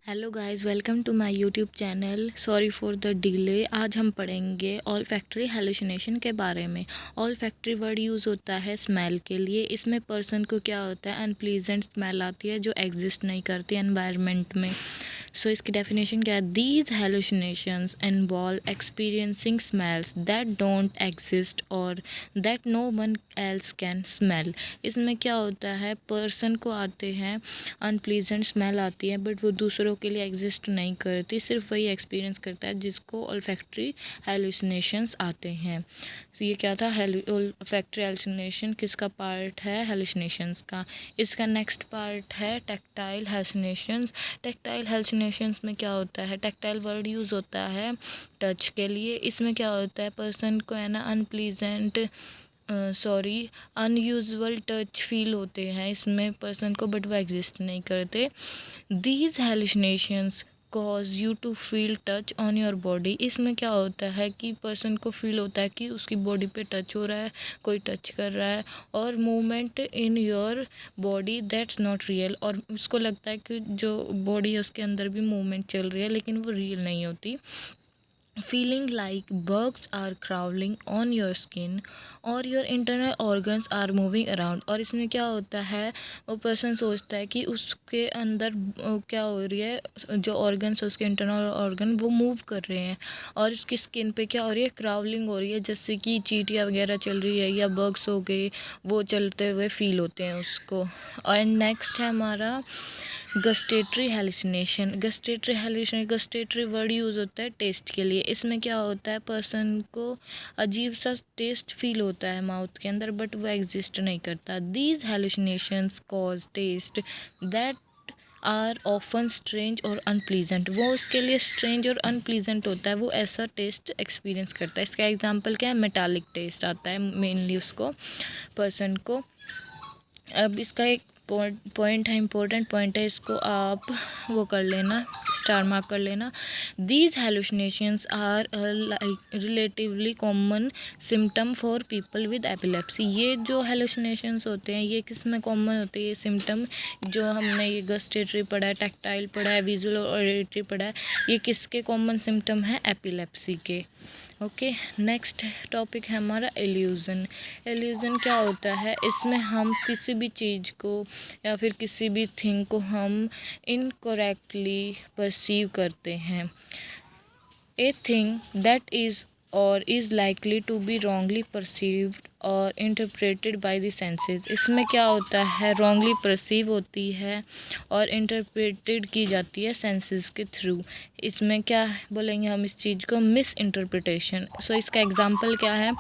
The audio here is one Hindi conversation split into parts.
Hello guys, welcome to my YouTube channel. Sorry for the delay. आज हम पढ़ेंगे ऑल फैक्ट्री हेलुसिनेशन के बारे में। ऑल फैक्ट्री वर्ड यूज़ होता है स्मेल के लिए। इसमें पर्सन को क्या होता है, अनप्लीजेंट स्मेल आती है जो एग्जिस्ट नहीं करती एनवायरनमेंट में। सो इसकी डेफिनेशन क्या है? These hallucinations involve experiencing smells that don't exist और that no one else can smell. इसमें क्या होता है, पर्सन को आते हैं अनप्लीजेंट स्मेल आती है बट वो दूसरों के लिए एग्जिस्ट नहीं करती, सिर्फ वही एक्सपीरियंस करता है जिसको ऑल्फैक्टरी हेलुसिनेशंस आते हैं। तो ये क्या था, ऑल्फैक्टरी हेलुसिनेशन किसका पार्ट है? हेलुसिनेशंस का। इसका नेक्स्ट पार्ट है टैक्टाइल हेलुसिनेशंस। टैक्टाइल हेलुसिनेशंस में क्या होता है, टैक्टाइल वर्ड यूज़ होता है टच के लिए। इसमें क्या होता है, पर्सन को है ना अनप्लीजेंट अनयूजुअल टच फील होते हैं इसमें पर्सन को, बट वो एग्जिस्ट नहीं करते। These hallucinations cause you to feel touch on your body. इसमें क्या होता है कि पर्सन को फील होता है कि उसकी बॉडी पे टच हो रहा है, कोई टच कर रहा है, और movement in your body that's not real. और उसको लगता है कि जो बॉडी है उसके अंदर भी मूवमेंट चल रही है लेकिन वो रियल नहीं होती। Feeling like bugs are crawling on your skin or your internal organs are moving around। और इसमें क्या होता है, वो पर्सन सोचता है कि उसके अंदर क्या हो रही है, जो ऑर्गन्स है उसके इंटरनल ऑर्गन वो मूव कर रहे हैं और उसकी स्किन पे क्या हो रही है, क्राउलिंग हो रही है, जैसे कि चींटियाँ वगैरह चल रही है या बग्स हो गए, वो चलते हुए फील होते हैं उसको। और नेक्स्ट है हमारा gustatory hallucination. Gustatory word use होता है टेस्ट के लिए। इसमें क्या होता है, पर्सन को अजीब सा टेस्ट फील होता है माउथ के अंदर बट वो एग्जिस्ट नहीं करता। These hallucinations cause taste that are often strange और अनप्लीजेंट। वो उसके लिए स्ट्रेंज और अनप्लीजेंट होता है, वो ऐसा टेस्ट एक्सपीरियंस करता है। इसका एग्जांपल क्या है, मेटालिक टेस्ट आता है मेनली उसको, पर्सन को। अब इसका एक पॉइंट है, इम्पोर्टेंट पॉइंट है, इसको आप वो कर लेना, स्टार मार्क कर लेना। These hallucinations are relatively common symptom for people with epilepsy. ये जो हेलुसिनेशंस होते हैं ये किस में कॉमन होते हैं, ये सिम्टम जो हमने ये गस्टेटरी पढ़ा है, टैक्टाइल पढ़ा है, विजुअल और ऑडिटरी पढ़ा है, ये किसके कॉमन सिम्टम है? एपिलेप्सी के। ओके, नेक्स्ट टॉपिक है हमारा इल्यूज़न। इल्यूज़न क्या होता है, इसमें हम किसी भी चीज़ को या फिर किसी भी थिंग को हम इनकरेक्टली परसीव करते हैं। ए थिंग दैट इज़ और is likely to be wrongly perceived और इंटरप्रेटेड बाय द सेंसेस। इसमें क्या होता है, रॉन्गली परसीव होती है और इंटरप्रेटेड की जाती है सेंसेस के थ्रू। इसमें क्या बोलेंगे हम इस चीज़ को, मिस इंटरप्रिटेशन। सो इसका एग्जांपल क्या है,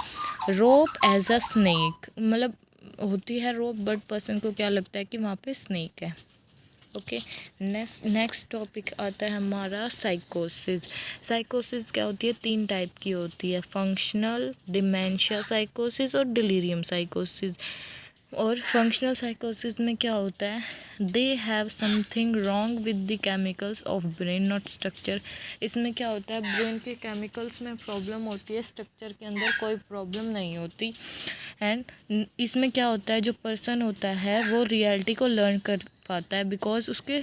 रोप एज अ स्नेक। मतलब होती है रोप बट पर्सन को क्या लगता है कि वहाँ पे स्नेक है। ओके, नेक्स्ट टॉपिक आता है हमारा साइकोसिस। साइकोसिस क्या होती है, 3 टाइप की होती है, फंक्शनल, डिमेंशिया साइकोसिस और डिलीरियम साइकोसिस। और फंक्शनल साइकोसिस में क्या होता है, they have something wrong with the chemicals of brain not structure. इसमें क्या होता है, ब्रेन के केमिकल्स में प्रॉब्लम होती है, स्ट्रक्चर के अंदर कोई प्रॉब्लम नहीं होती। एंड इसमें क्या होता है, जो पर्सन होता है वो रियलिटी को लर्न कर पाता है बिकॉज उसके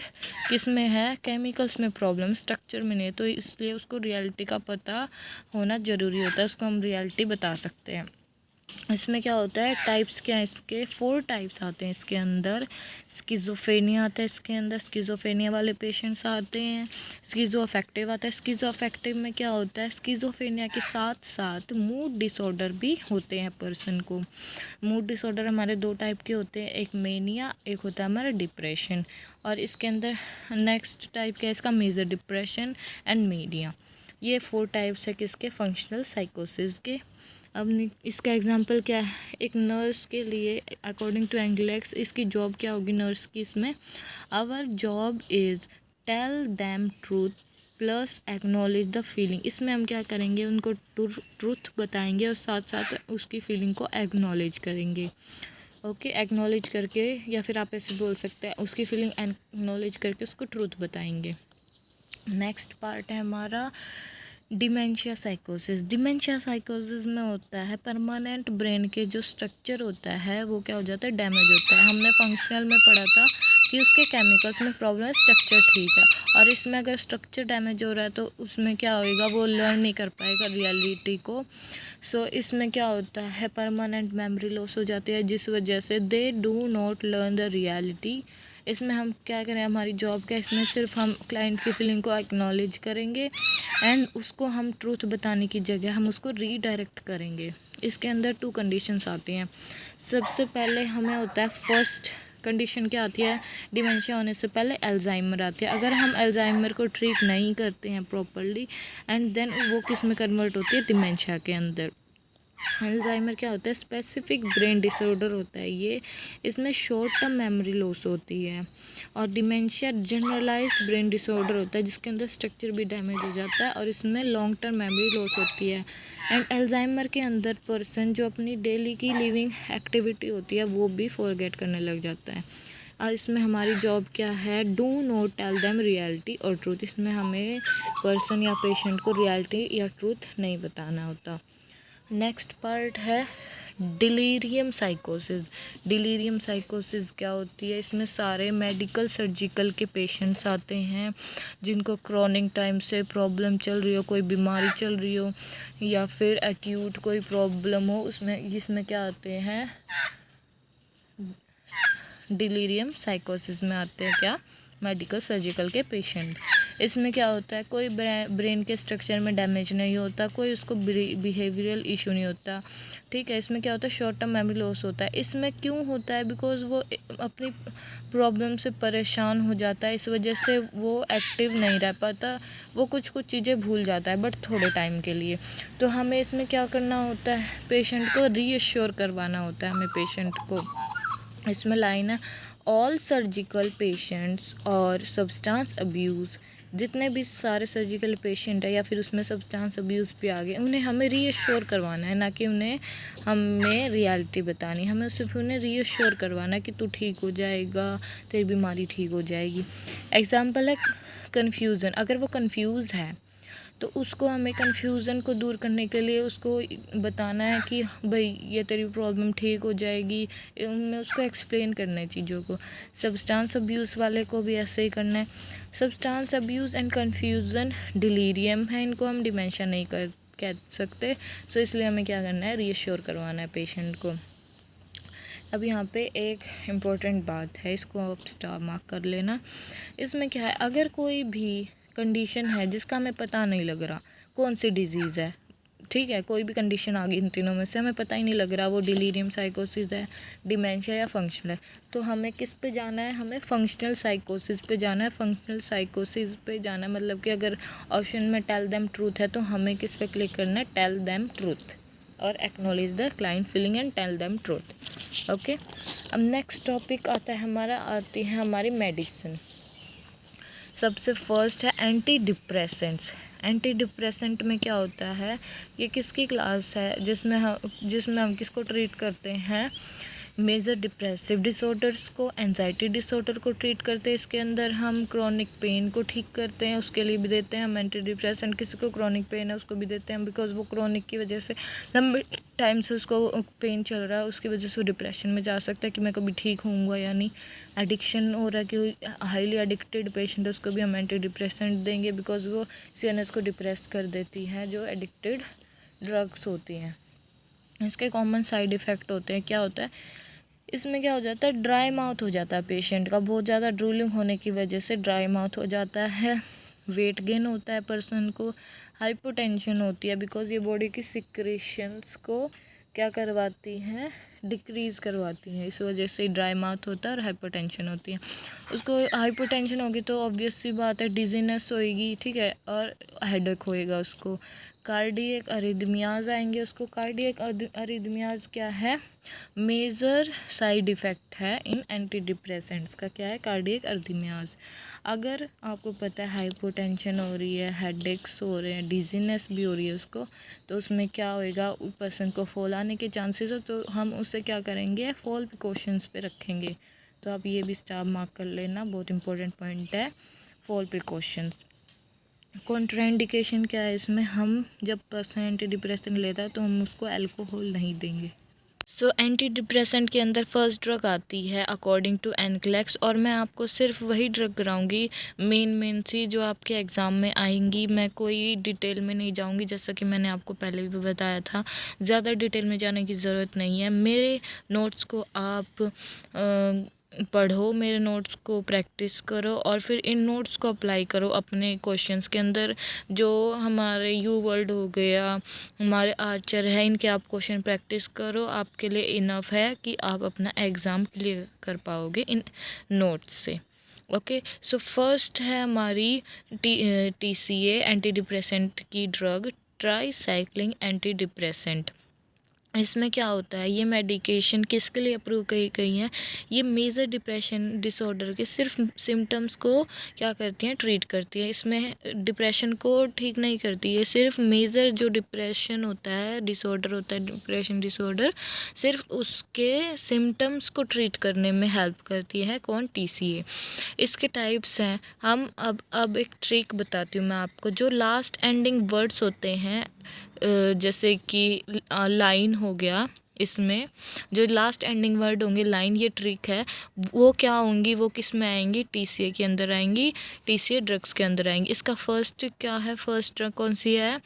किस में है, केमिकल्स में प्रॉब्लम, स्ट्रक्चर में नहीं है, तो इसलिए उसको रियलिटी का पता होना ज़रूरी होता है, उसको हम रियलिटी बता सकते हैं। इसमें क्या होता है, टाइप्स क्या है इसके, 4 टाइप्स आते हैं इसके अंदर। स्किज़ोफ्रेनिया आता है इसके अंदर, स्किज़ोफ्रेनिया वाले पेशेंट्स आते हैं। स्किज़ो अफेक्टिव आता है। स्किज़ो अफेक्टिव में क्या होता है, स्किज़ोफ्रेनिया के साथ साथ मूड डिसऑर्डर भी होते हैं पर्सन को। मूड डिसऑर्डर हमारे 2 टाइप के होते हैं, एक मेनिया, एक होता है हमारा डिप्रेशन। और इसके अंदर नेक्स्ट टाइप क्या है इसका, मेजर डिप्रेशन एंड मेनिया। ये 4 टाइप्स है किसके, फंक्शनल साइकोसिस के। अब इसका एग्जांपल क्या है, एक नर्स के लिए अकॉर्डिंग टू एंग्लेक्स इसकी जॉब क्या होगी नर्स की, इसमें our job is tell them truth plus acknowledge the feeling. इसमें हम क्या करेंगे, उनको ट्रूथ बताएंगे और साथ साथ उसकी फीलिंग को एक्नॉलेज करेंगे। ओके, एक्नॉलेज करके, या फिर आप ऐसे बोल सकते हैं उसकी फीलिंग एक्नॉलेज करके उसको ट्रूथ बताएंगे। नेक्स्ट पार्ट है हमारा डिमेंशिया साइकोसिस। डिमेंशिया साइकोसिस में होता है परमानेंट ब्रेन के जो स्ट्रक्चर होता है वो क्या हो जाता है, डैमेज होता है। हमने फंक्शनल में पढ़ा था कि उसके केमिकल्स में प्रॉब्लम है, स्ट्रक्चर ठीक है। और इसमें अगर स्ट्रक्चर डैमेज हो रहा है तो उसमें क्या होएगा, वो लर्न नहीं कर पाएगा रियलिटी को। सो इसमें क्या होता है, परमानेंट मेमोरी लॉस हो जाती है, जिस वजह से they do not learn the reality. इसमें हम क्या करें, हमारी जॉब का इसमें सिर्फ हम क्लाइंट की फीलिंग को एक्नॉलेज करेंगे एंड उसको हम ट्रूथ बताने की जगह हम उसको रीडायरेक्ट करेंगे। इसके अंदर 2 कंडीशंस आती हैं। सबसे पहले हमें होता है, फर्स्ट कंडीशन क्या आती है, डिमेंशिया होने से पहले अल्जाइमर आती है। अगर हम अल्जाइमर को ट्रीट नहीं करते हैं प्रॉपर्ली एंड देन वो किस में कन्वर्ट होती है, डिमेंशिया के अंदर। अल्जाइमर क्या होता है, स्पेसिफिक ब्रेन डिसऑर्डर होता है ये, इसमें शॉर्ट टर्म मेमोरी लॉस होती है। और डिमेंशिया जनरलाइज्ड ब्रेन डिसऑर्डर होता है जिसके अंदर स्ट्रक्चर भी डैमेज हो जाता है और इसमें लॉन्ग टर्म मेमोरी लॉस होती है। एंड अल्जाइमर के अंदर पर्सन जो अपनी डेली की लिविंग एक्टिविटी होती है वो भी फॉरगेट करने लग जाता है। और इसमें हमारी जॉब क्या है, do not tell them reality और ट्रूथ। इसमें हमें पर्सन या पेशेंट को रियलिटी या ट्रूथ नहीं बताना होता। नेक्स्ट पार्ट है डिलीरियम साइकोसिस। डिलीरियम साइकोसिस क्या होती है, इसमें सारे मेडिकल सर्जिकल के पेशेंट्स आते हैं जिनको क्रॉनिक टाइम से प्रॉब्लम चल रही हो, कोई बीमारी चल रही हो या फिर एक्यूट कोई प्रॉब्लम हो, इसमें क्या आते हैं, डिलीरियम साइकोसिस में आते हैं क्या, मेडिकल सर्जिकल के पेशेंट। इसमें क्या होता है, कोई ब्रेन के स्ट्रक्चर में डैमेज नहीं होता, कोई उसको बिहेवियरल इशू नहीं होता, ठीक है। इसमें क्या होता है, शॉर्ट टर्म मेमोरी लॉस होता है। इसमें क्यों होता है, बिकॉज वो अपनी प्रॉब्लम से परेशान हो जाता है, इस वजह से वो एक्टिव नहीं रह पाता, वो कुछ चीज़ें भूल जाता है बट थोड़े टाइम के लिए। तो हमें इसमें क्या करना होता है, पेशेंट को रीअश्योर करवाना होता है हमें पेशेंट को। इसमें लाइन है, ऑल सर्जिकल पेशेंट्स और सब्सटेंस अब्यूज़, जितने भी सारे सर्जिकल पेशेंट है या फिर उसमें सब्सटेंस अब्यूज़ भी आ गए, उन्हें हमें रीअश्योर करवाना है, ना कि उन्हें हमें रियलिटी बतानी। हमें सिर्फ उन्हें रीअश्योर करवाना है कि तू ठीक हो जाएगा, तेरी बीमारी ठीक हो जाएगी। एग्जाम्पल है कन्फ्यूज़न, अगर वो कन्फ्यूज़ है तो उसको हमें कन्फ्यूज़न को दूर करने के लिए उसको बताना है कि भाई ये तेरी प्रॉब्लम ठीक हो जाएगी, उनमें उसको एक्सप्लेन करना है चीज़ों को। सब्सटेंस अब्यूज़ वाले को भी ऐसे ही करना है। Substance abuse and confusion delirium है, इनको हम डिमेंशिया नहीं कह सकते। सो इसलिए हमें क्या करना है, रीअश्योर करवाना है पेशेंट को। अब यहाँ पे एक इम्पोर्टेंट बात है, इसको आप स्टार मार्क कर लेना। इसमें क्या है, अगर कोई भी कंडीशन है जिसका हमें पता नहीं लग रहा कौन सी डिजीज़ है, ठीक है, कोई भी कंडीशन आ गई इन तीनों में से, हमें पता ही नहीं लग रहा वो डिलीरियम साइकोसिस है, डिमेंशिया या फंक्शनल है, तो हमें किस पे जाना है, हमें फंक्शनल साइकोसिस पे जाना है। फंक्शनल साइकोसिस पे जाना है मतलब कि अगर ऑप्शन में टेल देम ट्रूथ है तो हमें किस पे क्लिक करना है, टेल देम ट्रूथ, और acknowledge the client feeling and tell them truth. Okay, अब नेक्स्ट टॉपिक आता है आती है हमारी मेडिसिन। सबसे फर्स्ट है एंटी डिप्रेसेंट्स। एंटी डिप्रेसेंट में क्या होता है, ये किसकी क्लास है, जिसमें हम किसको ट्रीट करते हैं, मेजर डिप्रेसिव डिसऑर्डर्स को, एंजाइटी डिसऑर्डर को ट्रीट करते हैं। इसके अंदर हम क्रॉनिक पेन को ठीक करते हैं, उसके लिए भी देते हैं हम एंटी डिप्रेसेंट। किसी को क्रॉनिक पेन है उसको भी देते हैं, बिकॉज वो क्रॉनिक की वजह से लंबे टाइम से उसको पेन चल रहा है, उसकी वजह से वो डिप्रेशन में जा सकता है कि मैं कभी ठीक होऊंगा या नहीं। एडिक्शन हो रहा है कि हाईली एडिक्टेड पेशेंट है, उसको भी हम एंटी डिप्रेसेंट देंगे, बिकॉज वो सीएनएस को डिप्रेस कर देती है जो एडिक्टेड ड्रग्स होती हैं। इसके कॉमन साइड इफ़ेक्ट होते हैं, क्या होता है, इसमें क्या हो जाता है, ड्राई माउथ हो जाता है पेशेंट का, बहुत ज़्यादा ड्रूलिंग होने की वजह से ड्राई माउथ हो जाता है। वेट गेन होता है पर्सन को, हाइपोटेंशन होती है, बिकॉज ये बॉडी की सिक्रेशंस को क्या करवाती हैं, डिक्रीज़ करवाती हैं, इस वजह से ड्राई माउथ होता है और हाइपोटेंशन होती है। उसको हाइपोटेंशन होगी तो ऑब्वियस सी बात है डिजीनेस होएगी, ठीक है, और हेडेक होएगा उसको। कार्डियक अरिदमियाज आएंगे उसको। कार्डियक अरिदमियाज क्या है, मेजर साइड इफ़ेक्ट है इन एंटी डिप्रेसेंट्स का, क्या है, कार्डियक अरिदमियाज। अगर आपको पता है हाइपोटेंशन हो रही है, हेडेक्स हो रहे हैं, डिजीनेस भी हो रही है उसको, तो उसमें क्या होएगा, उस पर्सन को फॉल आने के चांसेस हो, तो हम उससे क्या करेंगे, फॉल प्रिकॉशंस पे रखेंगे। तो आप ये भी स्टार मार्क कर लेना, बहुत इंपॉर्टेंट पॉइंट है, फॉल प्रिकॉशंस। कॉन्ट्राइंडिकेशन क्या है इसमें, हम जब पर्सन एंटी डिप्रेशन लेता है तो हम उसको अल्कोहल नहीं देंगे, सो एंटी डिप्रेसेंट के अंदर फर्स्ट ड्रग आती है अकॉर्डिंग टू एनक्लेक्स, और मैं आपको सिर्फ वही ड्रग कराऊंगी मेन सी जो आपके एग्ज़ाम में आएंगी। मैं कोई डिटेल में नहीं जाऊंगी, जैसा कि मैंने आपको पहले भी बताया था, ज़्यादा डिटेल में जाने की ज़रूरत नहीं है। मेरे नोट्स को आप पढ़ो, मेरे नोट्स को प्रैक्टिस करो और फिर इन नोट्स को अप्लाई करो अपने क्वेश्चंस के अंदर। जो हमारे यू वर्ल्ड हो गया, हमारे आर्चर है, इनके आप क्वेश्चन प्रैक्टिस करो, आपके लिए इनफ है कि आप अपना एग्ज़ाम क्लियर कर पाओगे इन नोट्स से। ओके, सो फर्स्ट है हमारी TCA एंटी डिप्रेसेंट की ड्रग, ट्राईसाइक्लिन एंटी डिप्रेसेंट। इसमें क्या होता है, ये मेडिकेशन किसके लिए अप्रूव की गई हैं? ये मेजर डिप्रेशन डिसऑर्डर के सिर्फ सिम्टम्स को क्या करती हैं, ट्रीट करती है। इसमें डिप्रेशन को ठीक नहीं करती, ये सिर्फ मेजर जो डिप्रेशन होता है, डिसऑर्डर होता है डिप्रेशन डिसऑर्डर, सिर्फ उसके सिम्टम्स को ट्रीट करने में हेल्प करती है। कौन? TCA। इसके टाइप्स हैं, हम अब एक ट्रिक बताती हूँ मैं आपको। जो लास्ट एंडिंग वर्ड्स होते हैं, जैसे कि लाइन हो गया, इसमें जो लास्ट एंडिंग वर्ड होंगे लाइन, ये ट्रिक है, वो क्या होंगी, वो किस में आएंगी? TCA के अंदर आएंगी, TCA ड्रग्स के अंदर आएंगी। इसका फर्स्ट क्या है, फर्स्ट ड्रग कौन सी है?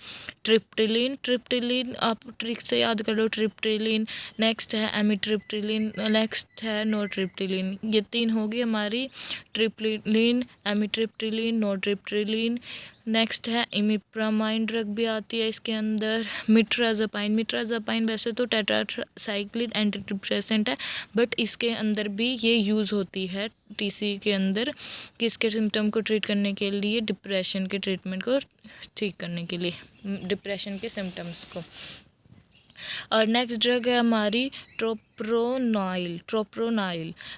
ट्रिप्टिलिन। ट्रिप्टिलिन आप ट्रिक से याद कर लो, ट्रिप्टिलिन। नेक्स्ट है एमिट्रिप्टिलिन, नेक्स्ट है नोट्रिप्टिलिन। ये तीन होगी हमारी, ट्रिप्टिलिन, एमिट्रिप्टिलिन, नोट्रिप्टिलिन। नेक्स्ट है इमिप्रामाइन ड्रग भी आती है इसके अंदर, मिट्राज़ोपाइन। मिट्राज़ोपाइन वैसे तो टेट्रासाइक्लिन एंटी डिप्रेसेंट है, बट इसके अंदर भी ये यूज़ होती है TCA के अंदर, किसके सिम्टम को ट्रीट करने के लिए? डिप्रेशन के ट्रीटमेंट को ठीक करने के लिए, डिप्रेशन के सिम्टम्स को। और नेक्स्ट ड्रग है हमारी ट्रोप्रोनाइल।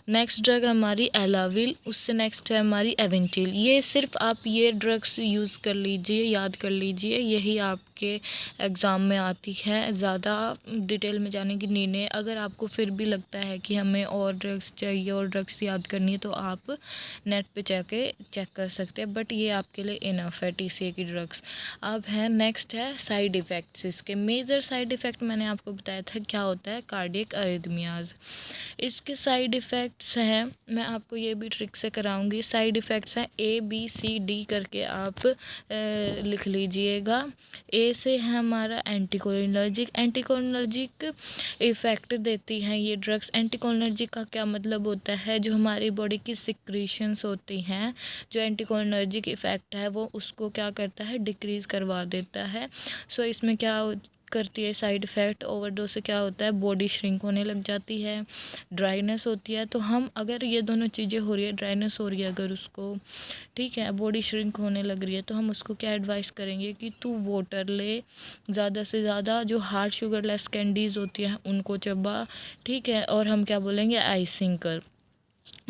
नेक्स्ट ड्रग है हमारी एलाविल, उससे नेक्स्ट है हमारी एवेंटिल। ये सिर्फ आप ये ड्रग्स यूज़ कर लीजिए, याद कर लीजिए, यही आपके एग्ज़ाम में आती है, ज़्यादा डिटेल में जाने की नीड है। अगर आपको फिर भी लगता है कि हमें और ड्रग्स चाहिए और ड्रग्स याद करनी है, तो आप नेट पे चेक कर सकते हैं, बट ये आपके लिए इनफ है TCA की ड्रग्स। अब है नेक्स्ट है साइड इफ़ेक्ट्स। इसके मेजर साइड इफ़ेक्ट मैंने आपको बताया था क्या होता है, कार्डियक अरिथमियाज। इसके साइड इफ़ेक्ट्स हैं, मैं आपको ये भी ट्रिक से कराऊंगी। साइड इफ़ेक्ट्स हैं ABCD करके आप लिख लीजिएगा। A से है हमारा एंटीकोलिनर्जिक। एंटीकोलिनर्जिक इफ़ेक्ट देती हैं ये ड्रग्स। एंटीकोलिनर्जिक का क्या मतलब होता है? जो हमारी बॉडी की सिक्रीशंस होती हैं, जो एंटीकोलिनर्जिक इफ़ेक्ट है वो उसको क्या करता है, डिक्रीज़ करवा देता है। सो इसमें क्या करती है साइड इफ़ेक्ट, ओवरडोज से क्या होता है, बॉडी श्रिंक होने लग जाती है, ड्राइनेस होती है। तो हम अगर ये दोनों चीज़ें हो रही है, ड्राइनेस हो रही है अगर उसको, ठीक है, बॉडी श्रिंक होने लग रही है, तो हम उसको क्या एडवाइस करेंगे कि तू वाटर ले, ज़्यादा से ज़्यादा जो हार्ड शुगरलेस कैंडीज़ होती हैं उनको चबा, ठीक है, और हम क्या बोलेंगे, आइसिंग कर,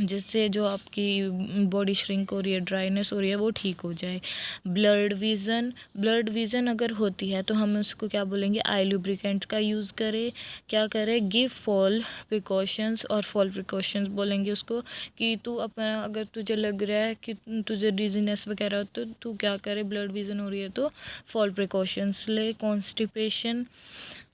जिससे जो आपकी बॉडी श्रिंक हो रही है, ड्राइनेस हो रही है, वो ठीक हो जाए। ब्लड विज़न अगर होती है तो हम उसको क्या बोलेंगे, आई लुब्रिकेंट का यूज़ करें। क्या करें, गिव फॉल प्रिकॉशंस, और फॉल प्रिकॉशंस बोलेंगे उसको कि तू अपना, अगर तुझे लग रहा है कि तुझे डिजीनेस वगैरह, तो तू क्या करे, ब्लड विज़न हो रही है तो फॉल प्रिकॉशंस ले। कॉन्स्टिपेशन,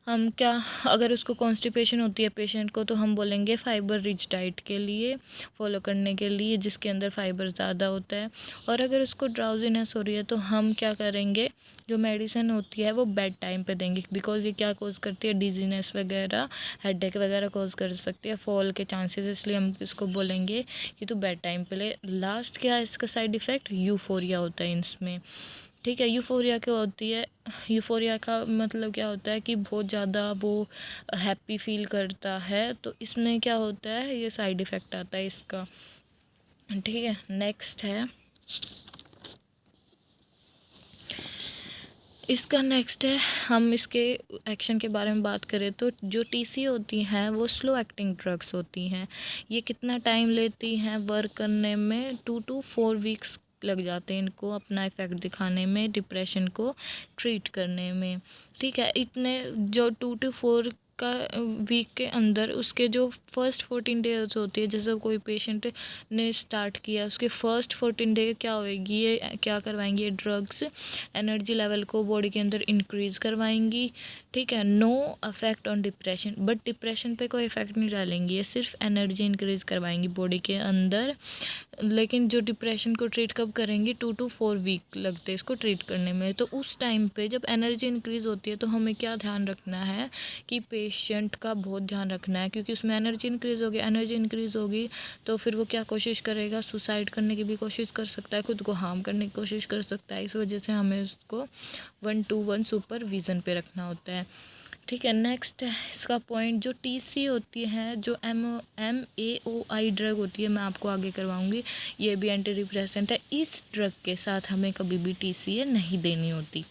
हम क्या, अगर उसको कॉन्स्टिपेशन होती है पेशेंट को, तो हम बोलेंगे फाइबर रिच डाइट के लिए फॉलो करने के लिए, जिसके अंदर फाइबर ज़्यादा होता है। और अगर उसको ड्राउजीनेस हो रही है तो हम क्या करेंगे, जो मेडिसिन होती है वो बेड टाइम पे देंगे, बिकॉज ये क्या कॉज करती है, डिजीनेस वगैरह, हेडेक वगैरह कॉज कर सकती है, फॉल के चांसेस, इसलिए हम इसको बोलेंगे कि तू बेड टाइम पे ले। लास्ट क्या है इसका साइड इफ़ेक्ट, यूफोरिया होता है इसमें, ठीक है। यूफोरिया क्या होती है, यूफोरिया का मतलब क्या होता है कि बहुत ज़्यादा वो हैप्पी फील करता है, तो इसमें क्या होता है, ये साइड इफ़ेक्ट आता है इसका, ठीक है। नेक्स्ट है इसका, नेक्स्ट है, हम इसके एक्शन के बारे में बात करें तो जो TCA होती हैं वो स्लो एक्टिंग ड्रग्स होती हैं। ये कितना टाइम लेती हैं वर्क करने में, 2 to 4 वीक्स लग जाते हैं इनको अपना इफ़ेक्ट दिखाने में, डिप्रेशन को ट्रीट करने में, ठीक है। इतने जो 2 to 4 का वीक के अंदर उसके जो फर्स्ट 14 डेज होती है, जैसे कोई पेशेंट ने स्टार्ट किया, उसके फर्स्ट 14 डे क्या होएगी, ये क्या करवाएंगी, ये ड्रग्स एनर्जी लेवल को बॉडी के अंदर इंक्रीज़ करवाएंगी, ठीक है। No affect on depression, but depression पे कोई इफेक्ट नहीं डालेंगी, ये सिर्फ एनर्जी इंक्रीज करवाएंगी बॉडी के अंदर। लेकिन जो डिप्रेशन को ट्रीट कब करेंगी, 2 to 4 वीक लगते हैं इसको ट्रीट करने में। तो उस टाइम पे जब एनर्जी इंक्रीज़ होती है तो हमें क्या ध्यान रखना है कि पेशेंट का बहुत ध्यान रखना है, क्योंकि उसमें एनर्जी इंक्रीज़ होगी तो फिर वो क्या कोशिश करेगा, सुसाइड करने की भी कोशिश कर सकता है, खुद को हार्म करने की कोशिश कर सकता है। इस वजह से हमें उसको 1-to-1 सुपरविज़न पे रखना होता है। ठीक है। नेक्स्ट है इसका पॉइंट, जो टीसी होती है, जो MAOI ड्रग होती है, मैं आपको आगे करवाऊंगी, ये भी एंटी डिप्रेसेंट है। इस ड्रग के साथ हमें कभी भी TCA नहीं देनी होती।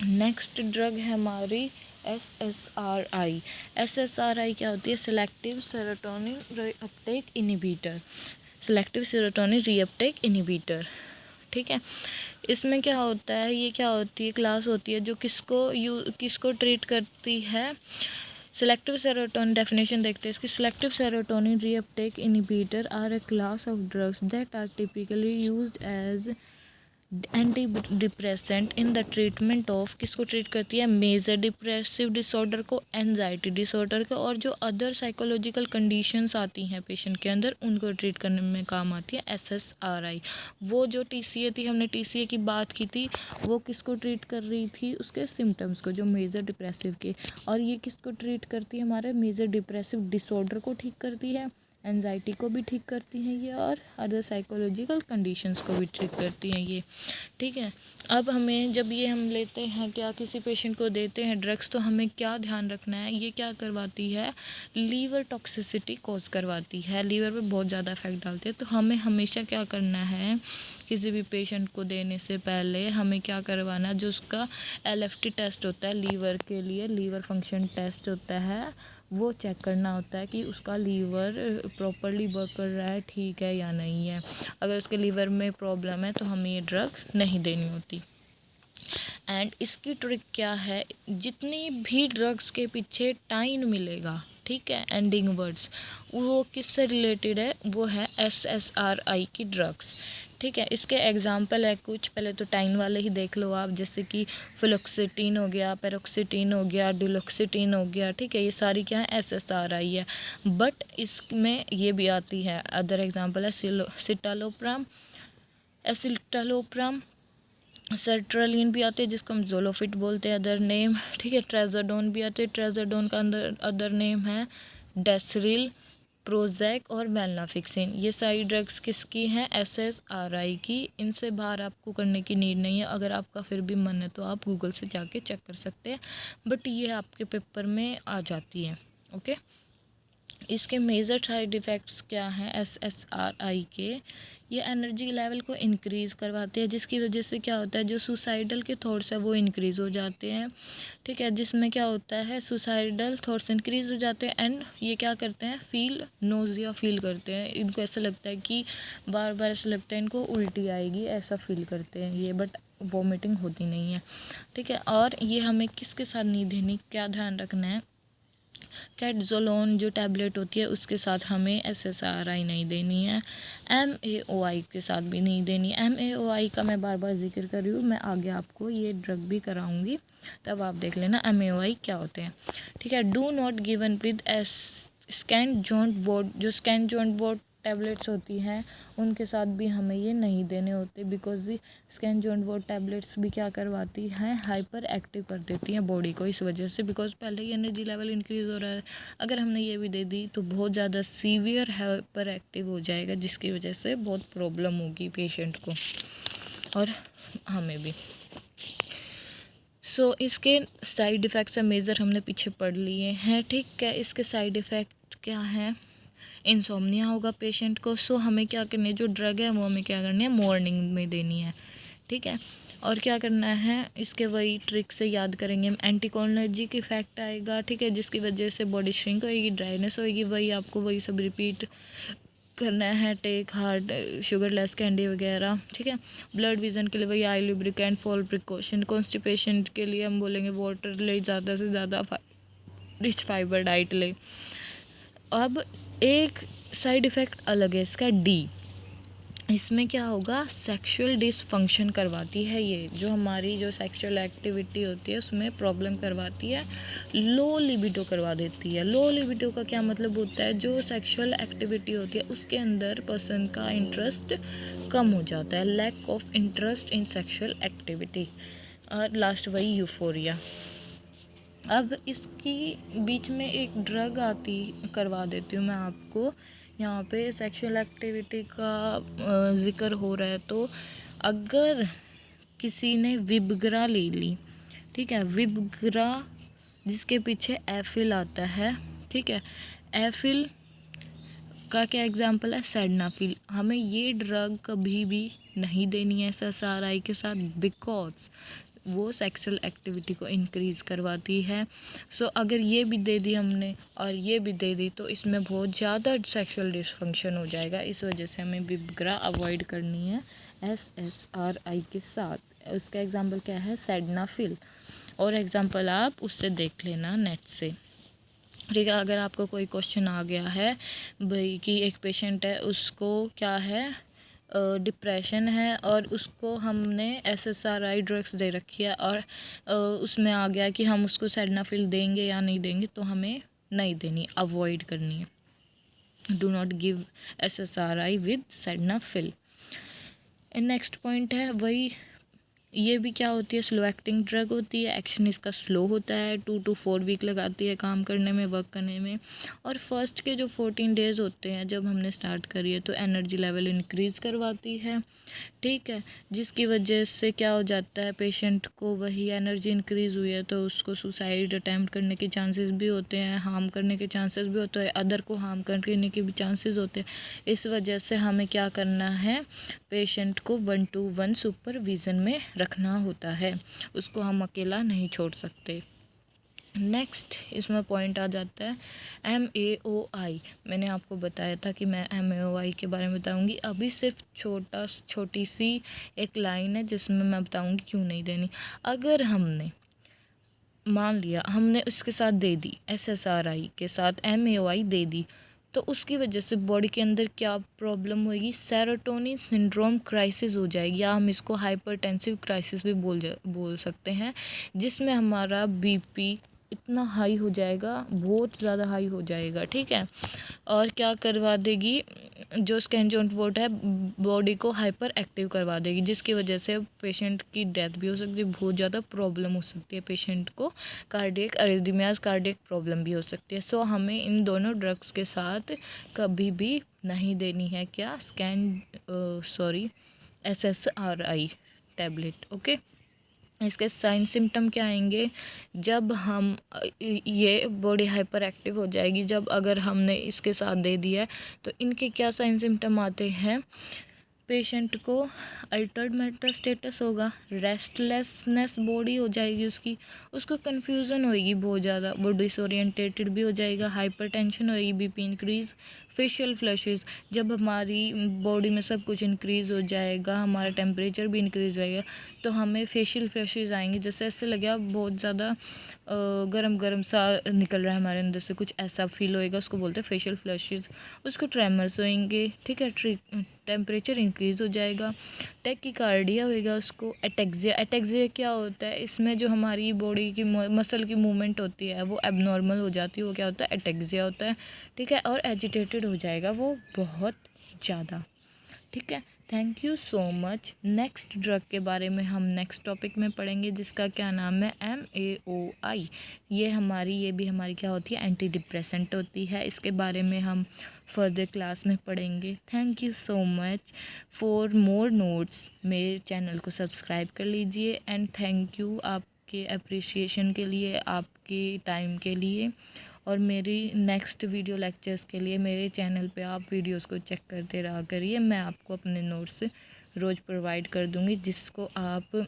नेक्स्ट ड्रग है हमारी SSRI। SSRI क्या होती है, सेलेक्टिव सेरोटोनिन रीअपटेक इनहिबिटर। ठीक है। इसमें क्या होता है, ये क्या होती है, क्लास होती है जो किसको ट्रीट करती है, सेलेक्टिव सेरोटोनिन। डेफिनेशन देखते हैं इसकी। Selective serotonin reuptake inhibitor are a class of drugs that are typically used as antidepressant in the treatment of, किसको ट्रीट करती है, मेजर डिप्रेसिव डिसऑर्डर को, एंजाइटी डिसऑर्डर को, और जो अदर साइकोलॉजिकल कंडीशंस आती हैं पेशेंट के अंदर उनको ट्रीट करने में काम आती है SSRI। वो जो TCA थी, हमने TCA की बात की थी, वो किसको ट्रीट कर रही थी, उसके सिम्टम्स को, जो मेजर डिप्रेसिव के। और ये किसको ट्रीट करती है, हमारे मेजर डिप्रेसिव डिसऑर्डर को ठीक करती है, एंजाइटी को भी ठीक करती हैं ये, और अदर साइकोलॉजिकल कंडीशंस को भी ठीक करती हैं ये। ठीक है। अब हमें जब ये हम लेते हैं, क्या किसी पेशेंट को देते हैं ड्रग्स, तो हमें क्या ध्यान रखना है, ये क्या करवाती है, लीवर टॉक्सिसिटी कॉज करवाती है, लीवर पे बहुत ज़्यादा इफेक्ट डालती है। तो हमें हमेशा क्या करना है, किसी भी पेशेंट को देने से पहले हमें क्या करवाना, जो उसका LFT टेस्ट होता है लीवर के लिए, लीवर फंक्शन टेस्ट होता है, वो चेक करना होता है कि उसका लीवर प्रॉपरली वर्क कर रहा है, ठीक है या नहीं है। अगर उसके लीवर में प्रॉब्लम है तो हमें ये ड्रग नहीं देनी होती। एंड इसकी ट्रिक क्या है, जितनी भी ड्रग्स के पीछे टाइन मिलेगा, ठीक है, एंडिंग वर्ड्स, वो किससे रिलेटेड है, वो है SSRI की ड्रग्स। ठीक है। इसके एग्जाम्पल है कुछ, पहले तो टाइन वाले ही देख लो आप, जैसे कि फ्लोक्सिटिन हो गया, पेरोक्सिटिन हो गया, डुलोक्सिटिन हो गया। ठीक है। ये सारी क्या है, SSRI है। बट इसमें ये भी आती है, अदर एग्जाम्पल है सिटालोप्राम, एसिटालोप्राम, सर्ट्रलिन भी आते हैं जिसको हम जोलोफिट बोलते हैं, अदर नेम। ठीक है। ट्रेजोडोन भी आते हैं, ट्रेजोडोन का अंदर अदर नेम है डेसरिल, प्रोजैक और वेलनाफिक्सिन। ये सारी ड्रग्स किसकी हैं, SSRI की। इनसे बाहर आपको करने की नीड नहीं है। अगर आपका फिर भी मन है तो आप गूगल से जाके चेक कर सकते हैं, बट ये आपके पेपर में आ जाती है। ओके। इसके मेजर साइड इफ़ेक्ट्स क्या हैं SSRI के, ये एनर्जी लेवल को इंक्रीज़ करवाते हैं, जिसकी वजह से क्या होता है, जो सुसाइडल के थॉट्स है वो इंक्रीज़ हो जाते हैं। ठीक है। जिसमें क्या होता है, सुसाइडल थॉट्स इंक्रीज़ हो जाते हैं, एंड ये क्या करते हैं, नोज़िया फील करते हैं, इनको ऐसा लगता है कि बार बार ऐसा लगता है इनको उल्टी आएगी, ऐसा फील करते हैं ये, बट वॉमिटिंग होती नहीं है। ठीक है। और ये हमें किसके साथ नहीं देनी, क्या ध्यान रखना है, कैटजोलोन जो टैबलेट होती है उसके साथ हमें SSRI नहीं देनी है, MAOI के साथ भी नहीं देनी। MAOI का मैं बार बार जिक्र कर रही हूँ, मैं आगे आपको ये ड्रग भी कराऊंगी, तब आप देख लेना MAOI क्या होते हैं। ठीक है। Do not given with scan joint what, जो स्कैन जॉइंट वॉट टैबलेट्स होती हैं उनके साथ भी हमें ये नहीं देने होते, because scan joint what tablets भी क्या करवाती हैं, हाइपर एक्टिव कर देती हैं बॉडी को, इस वजह से, बिकॉज पहले ही एनर्जी लेवल इंक्रीज़ हो रहा है, अगर हमने ये भी दे दी तो बहुत ज़्यादा सीवियर हाइपर एक्टिव हो जाएगा, जिसकी वजह से बहुत प्रॉब्लम होगी पेशेंट को और हमें भी। सो इसके साइड इफ़ेक्ट्स है मेजर, हमने पीछे पढ़ लिए हैं। ठीक है। इसके साइड इफ़ेक्ट क्या हैं, इंसोम्निया होगा पेशेंट को। सो हमें क्या करनी है, जो ड्रग है वो हमें क्या करनी है, मॉर्निंग में देनी है। ठीक है। और क्या करना है, इसके वही ट्रिक से याद करेंगे हम, एंटीकोलिनर्जिक इफेक्ट आएगा। ठीक है। जिसकी वजह से बॉडी श्रिंक होएगी, ड्राइनेस होएगी, वही आपको वही सब रिपीट करना है, take hard sugarless candy वगैरह। ठीक है। ब्लड विजन के लिए वही eye lubricant, fall precaution. Constipation के लिए हम बोलेंगे वाटर ले, ज़्यादा से ज़्यादा रिच फाइबर डाइट ले। अब एक साइड इफ़ेक्ट अलग है इसका, इसमें क्या होगा, सेक्सुअल डिसफंक्शन करवाती है, ये जो हमारी जो सेक्सुअल एक्टिविटी होती है उसमें प्रॉब्लम करवाती है, लो लिबिडो करवा देती है। लो लिबिडो का क्या मतलब होता है, जो सेक्सुअल एक्टिविटी होती है उसके अंदर पर्सन का इंटरेस्ट कम हो जाता है, lack of interest in sexual activity. और लास्ट वही यूफोरिया। अब इसकी बीच में एक ड्रग आती करवा देती हूँ मैं आपको। यहाँ पे सेक्सुअल एक्टिविटी का ज़िक्र हो रहा है, तो अगर किसी ने विबग्रा ले ली, ठीक है, विबग्रा जिसके पीछे एफिल आता है, ठीक है, एफिल का क्या एग्जाम्पल है, सैडनाफिल। हमें ये ड्रग कभी भी नहीं देनी है SSRI के साथ, बिकॉज वो सेक्सुअल एक्टिविटी को इंक्रीज़ करवाती है। सो अगर ये भी दे दी हमने और ये भी दे दी तो इसमें बहुत ज़्यादा सेक्सुअल डिसफंक्शन हो जाएगा। इस वजह से हमें विबग्रा अवॉइड करनी है SSRI के साथ। उसका एग्जांपल क्या है, सैडनाफिल। और एग्जांपल आप उससे देख लेना नेट से, ठीक है। अगर आपको कोई क्वेश्चन आ गया है भाई कि एक पेशेंट है, उसको क्या है, डिप्रेशन है, और उसको हमने SSRI ड्रग्स दे रखी है, और उसमें आ गया कि हम उसको सैडनाफिल देंगे या नहीं देंगे, तो हमें नहीं देनी, अवॉइड करनी है। Do not give SSRI with sildenafil. Next point है वही, ये भी क्या होती है, स्लो एक्टिंग ड्रग होती है। एक्शन इसका स्लो होता है, 2 to 4 वीक लगाती है काम करने में, वर्क करने में। और फर्स्ट के जो 14 डेज़ होते हैं जब हमने स्टार्ट करी है, तो एनर्जी लेवल इंक्रीज़ करवाती है, ठीक है, जिसकी वजह से क्या हो जाता है, पेशेंट को वही एनर्जी इंक्रीज़ हुई है तो उसको सुसाइड अटैम्प्ट करने के चांसेस भी होते हैं, हार्म करने के चांसेस भी होते हैं, अदर को हार्म करने के भी चांसेस होते हैं। इस वजह से हमें क्या करना है, पेशेंट को 1 to 1 सुपरविज़न में रखना होता है, उसको हम अकेला नहीं छोड़ सकते। नेक्स्ट इसमें पॉइंट आ जाता है MAOI। मैंने आपको बताया था कि मैं MAOI के बारे में बताऊंगी। अभी सिर्फ छोटी सी एक लाइन है जिसमें मैं बताऊंगी क्यों नहीं देनी। अगर हमने मान लिया हमने उसके साथ दे दी, SSRI के साथ MAOI दे दी, तो उसकी वजह से बॉडी के अंदर क्या प्रॉब्लम होगी, सेरोटोनिन सिंड्रोम क्राइसिस हो जाएगी, या हम इसको हाइपरटेंसिव क्राइसिस भी बोल सकते हैं, जिसमें हमारा BP इतना हाई हो जाएगा, बहुत ज़्यादा हाई हो जाएगा, ठीक है। और क्या करवा देगी, जो स्कैनजोन्ट है बॉडी को हाइपर एक्टिव करवा देगी, जिसकी वजह से पेशेंट की डेथ भी हो सकती है, बहुत ज़्यादा प्रॉब्लम हो सकती है पेशेंट को, कार्डियक अरिथमियाज, कार्डियक प्रॉब्लम भी हो सकती है। सो हमें इन दोनों ड्रग्स के साथ कभी भी नहीं देनी है क्या, SSRI टैबलेट, ओके। इसके साइन सिम्टम क्या आएंगे, जब हम ये बॉडी हाइपर एक्टिव हो जाएगी, जब अगर हमने इसके साथ दे दिया है, तो इनके क्या साइन सिम्टम आते हैं, पेशेंट को अल्टर्ड मेंटल स्टेटस होगा, रेस्टलेसनेस बॉडी हो जाएगी उसको कन्फ्यूज़न होएगी बहुत ज़्यादा, वो डिसोरिएंटेटेड भी हो जाएगा, हाइपरटेंशन होएगी, BP इंक्रीज़, फेशियल फ्लैशेस, जब हमारी बॉडी में सब कुछ इंक्रीज़ हो जाएगा, हमारा टेम्परेचर भी इंक्रीज़ होएगा, तो हमें फेशियल फ्लैशेस आएंगे, जैसे ऐसे लगेगा बहुत ज़्यादा गरम गरम सा निकल रहा है हमारे अंदर से, कुछ ऐसा फील होएगा, उसको बोलते हैं फेशियल फ्लैशेस। उसको ट्रेमर्स होएंगे, ठीक है, टेम्परेचर इंक्रीज़ हो जाएगा, टैकीकार्डिया होएगा, उसको एटेक्सिया क्या होता है, इसमें जो हमारी बॉडी की मसल की मूवमेंट होती है वो एबनॉर्मल हो जाती है, वो क्या होता है, एटेक्सिया होता है, ठीक है। और एजिटेटेड हो जाएगा वो बहुत ज़्यादा, ठीक है। Thank you so much. Next drug के बारे में हम नेक्स्ट टॉपिक में पढ़ेंगे, जिसका क्या नाम है, MAOI। ये भी हमारी क्या होती है, एंटी डिप्रेसेंट होती है। इसके बारे में हम फर्दर क्लास में पढ़ेंगे। Thank you so much. For more notes मेरे चैनल को सब्सक्राइब कर लीजिए, एंड थैंक यू आपके अप्रिसिएशन के लिए, आपके टाइम के लिए। और मेरी नेक्स्ट वीडियो लेक्चर्स के लिए मेरे चैनल पे आप वीडियोस को चेक करते रहा करिए। मैं आपको अपने नोट्स रोज़ प्रोवाइड कर दूँगी, जिसको आप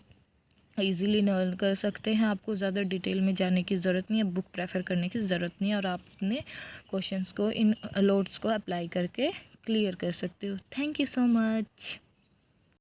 इजीली लर्न कर सकते हैं। आपको ज़्यादा डिटेल में जाने की ज़रूरत नहीं है, बुक प्रेफर करने की ज़रूरत नहीं है, और आप अपने क्वेश्चंस को इन नोट्स को अप्लाई करके क्लियर कर सकते हो। Thank you so much.